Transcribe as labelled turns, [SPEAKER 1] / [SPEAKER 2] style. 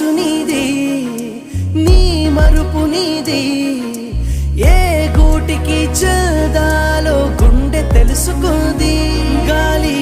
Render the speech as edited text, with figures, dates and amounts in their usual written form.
[SPEAKER 1] మనసు నీది, నీ మరుపు నీది. ఏ గూటికి చదాలో గుండె తెలుసుకుంది. గాలి